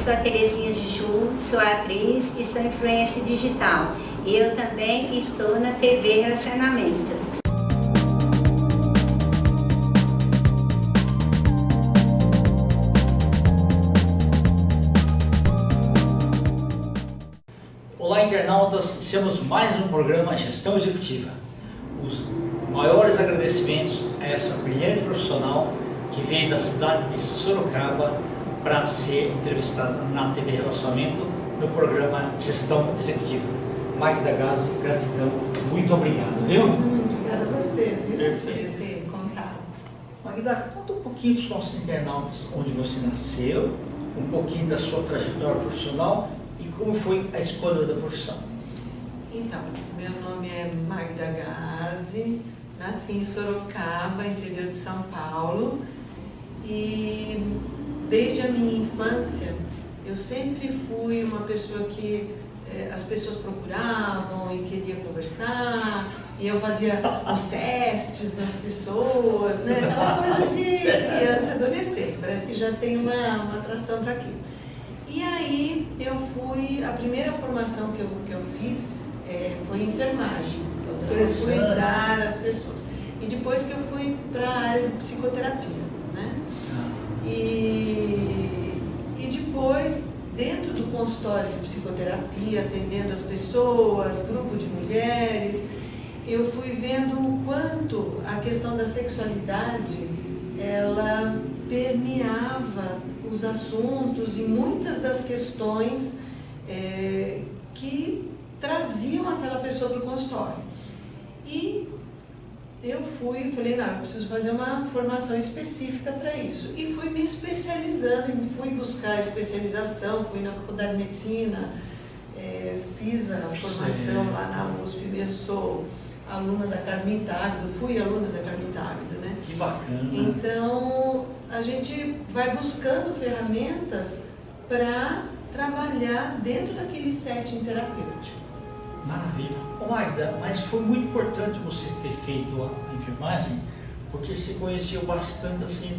sou a Terezinha Juju, sou atriz e sou influencer digital. E eu também estou na TV Relacionamento. Olá, internautas, iniciamos mais um programa Gestão Executiva. Os maiores agradecimentos a essa brilhante profissional que veio da cidade de Sorocaba para ser entrevistada na TV Relacionamento no programa Gestão Executiva. Magda Gazzi, gratidão, muito obrigado, viu? Obrigada a você, viu? Perfeito. Por esse contato. Magda, conta um pouquinho para os nossos internautas onde você nasceu, um pouquinho da sua trajetória profissional e como foi a escolha da profissão. Então, meu nome é Magda Gazzi, nasci em Sorocaba, interior de São Paulo, e desde a minha infância eu sempre fui uma pessoa que as pessoas procuravam e queria conversar, e eu fazia os testes nas pessoas, né? Aquela coisa de criança e adolescente, parece que já tem uma atração para aquilo. E aí a primeira formação que eu fiz foi enfermagem, para cuidar as pessoas. E depois que eu fui para a área de psicoterapia, né? E depois, dentro do consultório de psicoterapia, atendendo as pessoas, grupo de mulheres, eu fui vendo o quanto a questão da sexualidade, ela permeava os assuntos e muitas das questões que traziam aquela pessoa para o consultório. E eu falei, não, eu preciso fazer uma formação específica para isso. E fui me especializando, fui buscar especialização, fui na faculdade de medicina, fiz a formação lá na USP mesmo, sou aluna da Carmita Águido, fui aluna da Carmita Águido, né? Que bacana. Então, a gente vai buscando ferramentas para trabalhar dentro daquele setting terapêutico. Maravilha. Ô Magda, mas foi muito importante você ter feito a enfermagem, porque você conheceu bastante assim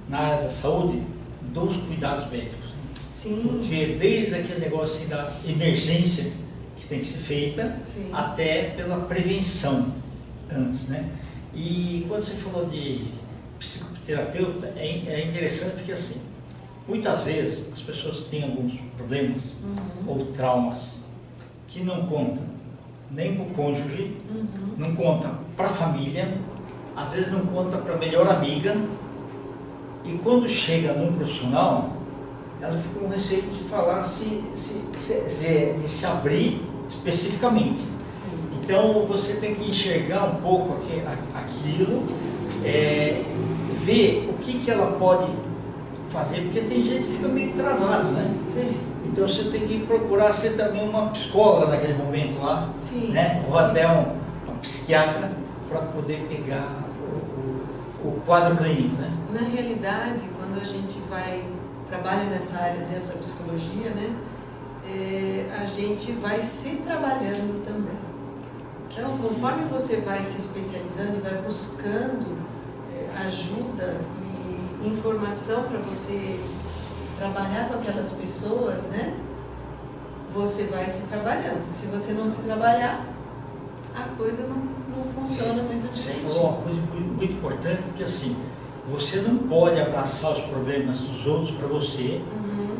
na área da saúde, dos cuidados médicos. Sim. Porque desde aquele negócio assim, da emergência que tem que ser feita, Sim. até pela prevenção antes, né? E quando você falou de psicoterapeuta, é interessante porque assim, muitas vezes as pessoas têm alguns problemas ou traumas que não contam nem para o cônjuge, não conta para a família, às vezes não conta para a melhor amiga, e quando chega num profissional, ela fica com receio de falar, de se abrir especificamente. Sim. Então você tem que enxergar um pouco aquilo, ver o que ela pode fazer, porque tem gente que fica meio travado, né? Sim. Então você tem que procurar ser também uma psicóloga naquele momento lá, Sim. né? Ou até uma psiquiatra para poder pegar o quadro clínico, né? Na realidade, quando a gente trabalha nessa área dentro da psicologia, né? A gente vai se trabalhando também. Então, conforme você vai se especializando e vai buscando ajuda e informação para você trabalhar com aquelas pessoas, né? Você vai se trabalhando. Se você não se trabalhar, a coisa não funciona muito Você diferente. falou uma coisa muito importante, porque assim, você não pode abraçar os problemas dos outros para você,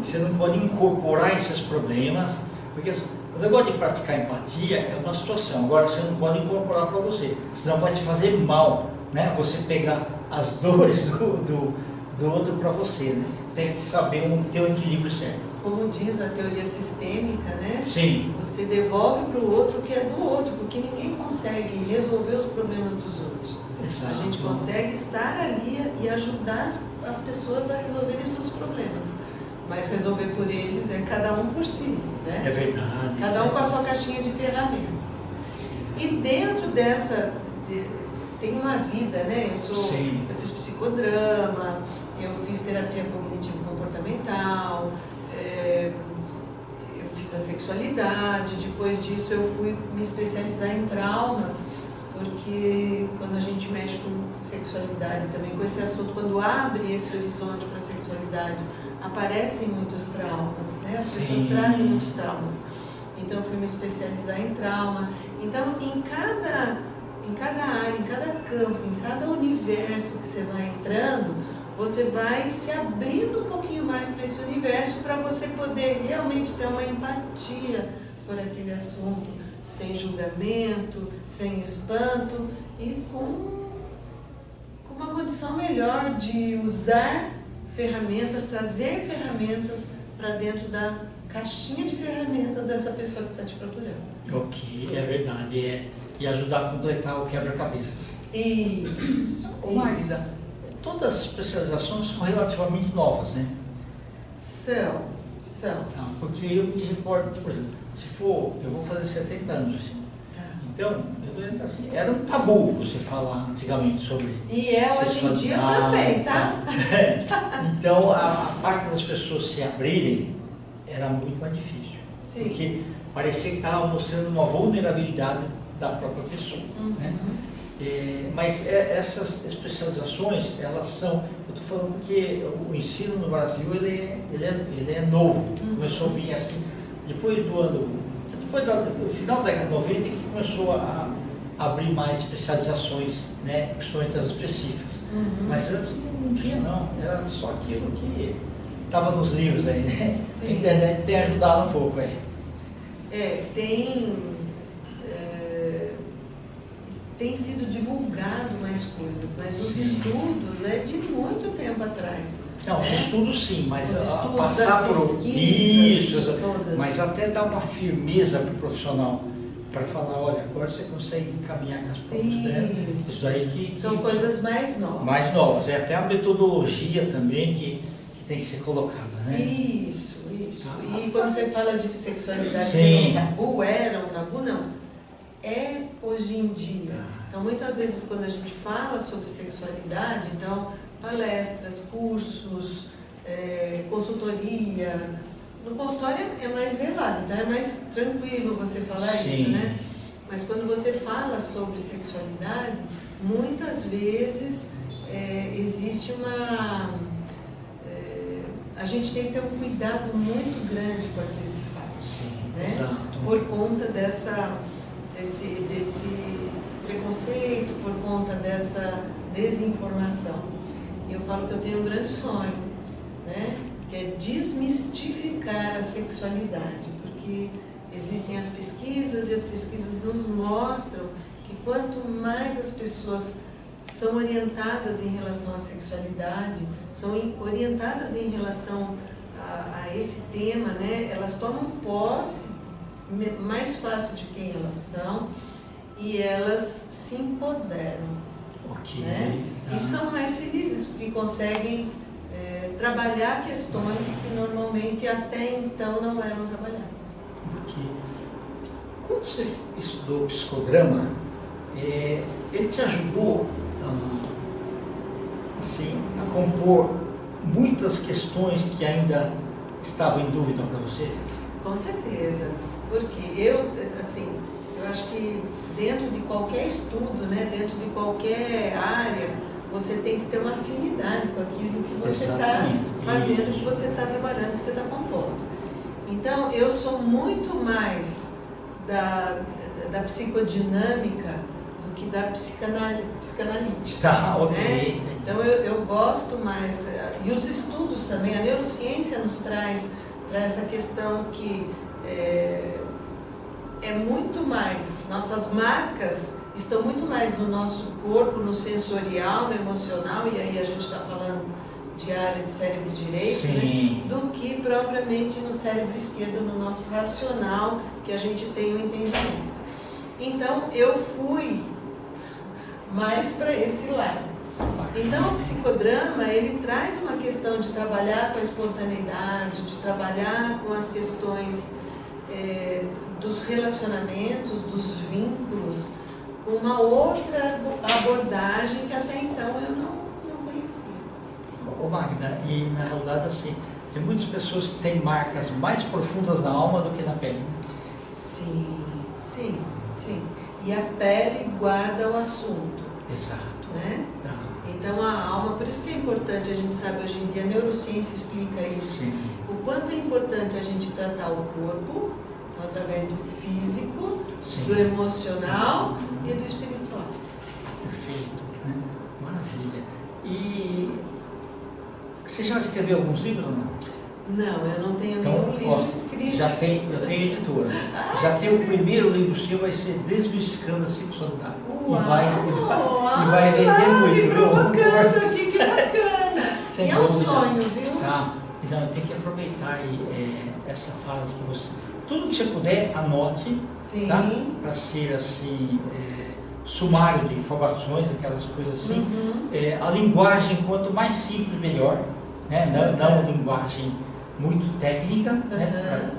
você não pode incorporar esses problemas, porque o negócio de praticar empatia é uma situação, agora você não pode incorporar para você, senão vai te fazer mal, né? Você pegar as dores do outro para você, né? Tem que saber ter um equilíbrio certo. Como diz a teoria sistêmica, né? Sim. Você devolve para o outro o que é do outro, porque ninguém consegue resolver os problemas dos outros. Exato. A gente consegue estar ali e ajudar as pessoas a resolverem seus problemas. Mas resolver por eles é cada um por si, né? É verdade. Cada um com a sua caixinha de ferramentas. E dentro dessa... tem uma vida, né? Eu fiz psicodrama, eu fiz terapia cognitivo-comportamental, eu fiz a sexualidade, depois disso eu fui me especializar em traumas, porque quando a gente mexe com sexualidade também, com esse assunto, quando abre esse horizonte para a sexualidade, aparecem muitos traumas, né? As pessoas Sim. trazem muitos traumas. Então eu fui me especializar em trauma. Então em cada área, em cada campo, em cada universo que você vai entrando, você vai se abrindo um pouquinho mais para esse universo, para você poder realmente ter uma empatia por aquele assunto, sem julgamento, sem espanto e com uma condição melhor de usar ferramentas, trazer ferramentas para dentro da caixinha de ferramentas dessa pessoa que está te procurando. Ok, é verdade. E ajudar a completar o quebra-cabeças. Isso. Ô Magda, todas as especializações são relativamente novas, né? São. Tá, porque eu me recordo, por exemplo, eu vou fazer 70 anos, assim. Tá. Então, eu lembro assim, era um tabu você falar antigamente sobre E é hoje em dia também, tá? Então, a parte das pessoas se abrirem era muito mais difícil. Sim. Porque parecia que estava mostrando uma vulnerabilidade da própria pessoa. Né? Mas essas especializações, elas são... Eu estou falando porque o ensino no Brasil, ele é novo. Começou a vir assim, depois do final da década de 90, que começou a abrir mais especializações, né? Principalmente as específicas. Mas antes não tinha, não. Era só aquilo que estava nos livros aí, né? Sim. A internet tem ajudado um pouco aí. Tem sido divulgado mais coisas, mas os estudos é de muito tempo atrás. Não, os estudos sim, mas os estudos, passar das por pesquisas, isso, todas. mas até dar uma firmeza para o profissional, para falar, olha, agora você consegue caminhar com as próprias pernas. Isso aí que são coisas mais novas. Mais novas, até a metodologia também que tem que ser colocada, né? Isso. E quando você fala de sexualidade, sim. Ser um tabu, não. É hoje em dia. Então, muitas vezes, quando a gente fala sobre sexualidade, então, palestras, cursos, consultoria. No consultório é mais velado, então é mais tranquilo você falar sim. isso, né? Mas quando você fala sobre sexualidade, muitas vezes existe uma... a gente tem que ter um cuidado muito grande com aquilo que faz. Sim, né? exato. Por conta desse preconceito, por conta dessa desinformação. E eu falo que eu tenho um grande sonho, né? Que é desmistificar a sexualidade, porque existem as pesquisas e as pesquisas nos mostram que quanto mais as pessoas são orientadas em relação à sexualidade, são orientadas em relação a esse tema, né? Elas tomam posse mais fácil de quem elas são e elas se empoderam, Okay, né? tá. E são mais felizes porque conseguem trabalhar questões que normalmente até então não eram trabalhadas. Okay. Quando você estudou psicodrama, ele te ajudou assim, a compor muitas questões que ainda estavam em dúvida para você? Com certeza, porque eu acho que dentro de qualquer estudo, né, dentro de qualquer área, você tem que ter uma afinidade com aquilo que você está fazendo, que você está trabalhando, que você está compondo. Então, eu sou muito mais da psicodinâmica do que da psicanalítica. Tá, ok. Né? Então, eu gosto mais, e os estudos também, a neurociência nos traz para essa questão que é muito mais, nossas marcas estão muito mais no nosso corpo, no sensorial, no emocional, e aí a gente está falando de área de cérebro direito, né? Do que propriamente no cérebro esquerdo, no nosso racional, que a gente tem o entendimento. Então, eu fui mais para esse lado. Então, o psicodrama, ele traz uma questão de trabalhar com a espontaneidade, de trabalhar com as questões dos relacionamentos, dos vínculos, com uma outra abordagem que até então eu não conhecia. Ô Magda, e na realidade assim, tem muitas pessoas que têm marcas mais profundas na alma do que na pele. Sim. E a pele guarda o assunto. Exato. Né? Tá. Então a alma, por isso que é importante, a gente sabe hoje em dia, a neurociência explica isso, Sim. o quanto é importante a gente tratar o corpo, então, através do físico, Sim. do emocional e do espiritual. Perfeito, né? Maravilha. E você já escreveu alguns livros ou não? Não, eu não tenho Então, nenhum livro ó, escrito. eu tenho editora. Já tem o primeiro livro seu, vai ser Desmistificando a Sexualidade. Uau, E vai vender muito, me viu? provocando aqui, que bacana. Sem E é um dúvida. sonho, viu? Tá? Então tem que aproveitar aí, essa fase que você. Tudo que você puder, anote, Sim. tá? Para ser assim, sumário de informações, aquelas coisas assim. Uhum. A linguagem, quanto mais simples, melhor. Né? Não linguagem muito técnica, né?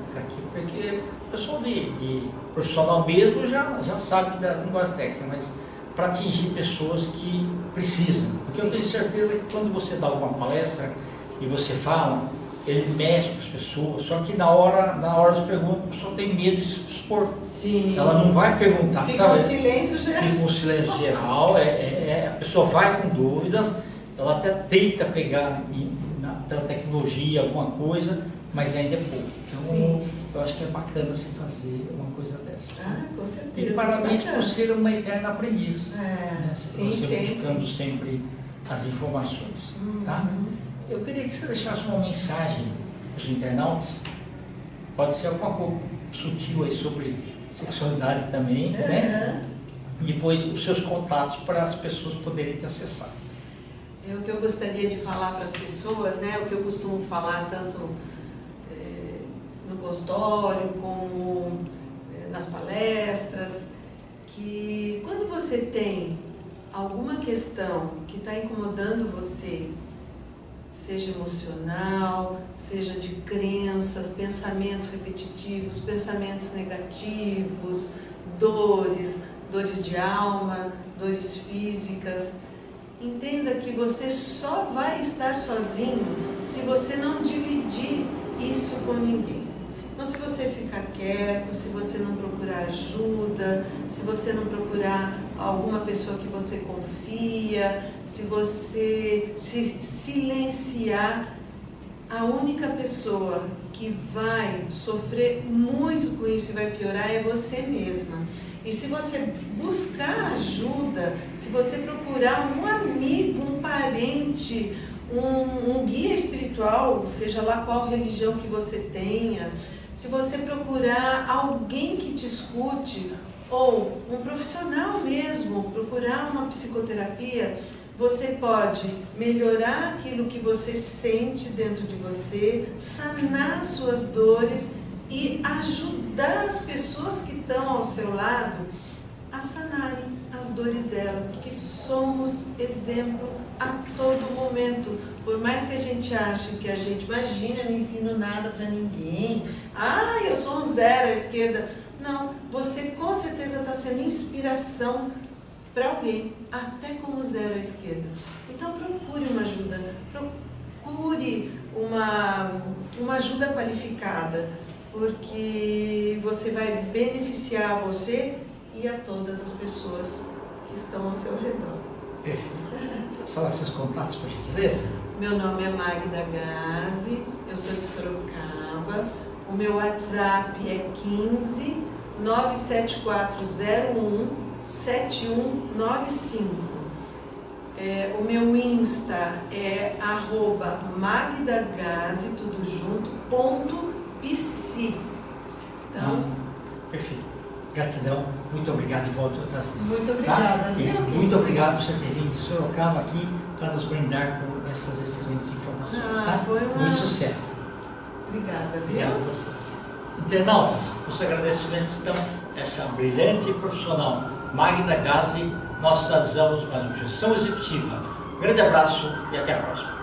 Porque o pessoal de profissional mesmo já sabe da linguagem técnica, mas para atingir pessoas que precisam. Porque eu tenho certeza que quando você dá alguma palestra e você fala, ele mexe com as pessoas, só que na hora das perguntas a pessoa tem medo de se expor. Sim. Ela não vai perguntar, Fica sabe? um silêncio geral. Fica um silêncio geral, a pessoa vai com dúvidas, ela até tenta pegar pela tecnologia alguma coisa, mas ainda é pouco. Então, Sim. eu acho que é bacana você fazer uma coisa dessa. Ah, com certeza. E parabéns bacana. por ser uma eterna aprendiz. É, sim, Você sempre. buscando sempre as informações. Tá? Eu queria que você deixasse uma mensagem para os internautas. Pode ser alguma coisa sutil aí sobre sexualidade também, né? E depois os seus contatos para as pessoas poderem te acessar. O que eu gostaria de falar para as pessoas, né? O que eu costumo falar tanto no consultório como nas palestras, que quando você tem alguma questão que está incomodando você, seja emocional, seja de crenças, pensamentos repetitivos, pensamentos negativos, dores de alma, dores físicas, entenda que você só vai estar sozinho se você não dividir isso com ninguém. Então, se você ficar quieto, se você não procurar ajuda, se você não procurar alguma pessoa que você confia, se você se silenciar, a única pessoa que vai sofrer muito com isso e vai piorar é você mesma. E se você buscar ajuda, se você procurar um amigo, um parente, um guia espiritual, seja lá qual religião que você tenha, se você procurar alguém que te escute, ou um profissional mesmo, procurar uma psicoterapia, você pode melhorar aquilo que você sente dentro de você, sanar suas dores e ajudar as pessoas que estão ao seu lado a sanarem as dores dela, porque somos exemplo a todo momento. Por mais que a gente ache que a gente, imagina, eu não ensino nada para ninguém, eu sou um zero à esquerda. Não, você com certeza está sendo inspiração para alguém, até como zero à esquerda. Então procure uma ajuda, procure uma ajuda qualificada, porque você vai beneficiar você e a todas as pessoas que estão ao seu redor. Perfeito. Pode falar seus contatos para a gente ver? Meu nome é Magda Gazi, eu sou de Sorocaba. O meu WhatsApp é 15 97401 7195. O meu Insta é @magdagazi, tudo junto, .pc. Então, perfeito. Gratidão, muito obrigado e volto outras vezes. Muito obrigada, viu? Muito obrigado por você ter vindo de Sorocaba aqui para nos brindar com essas excelentes informações. Tá? Foi Muito sucesso. Obrigada, viu? Obrigado a você. Internautas, os agradecimentos então, essa brilhante profissional Magda Gazi, nós finalizamos mais uma Gestão Executiva. Um grande abraço e até a próxima.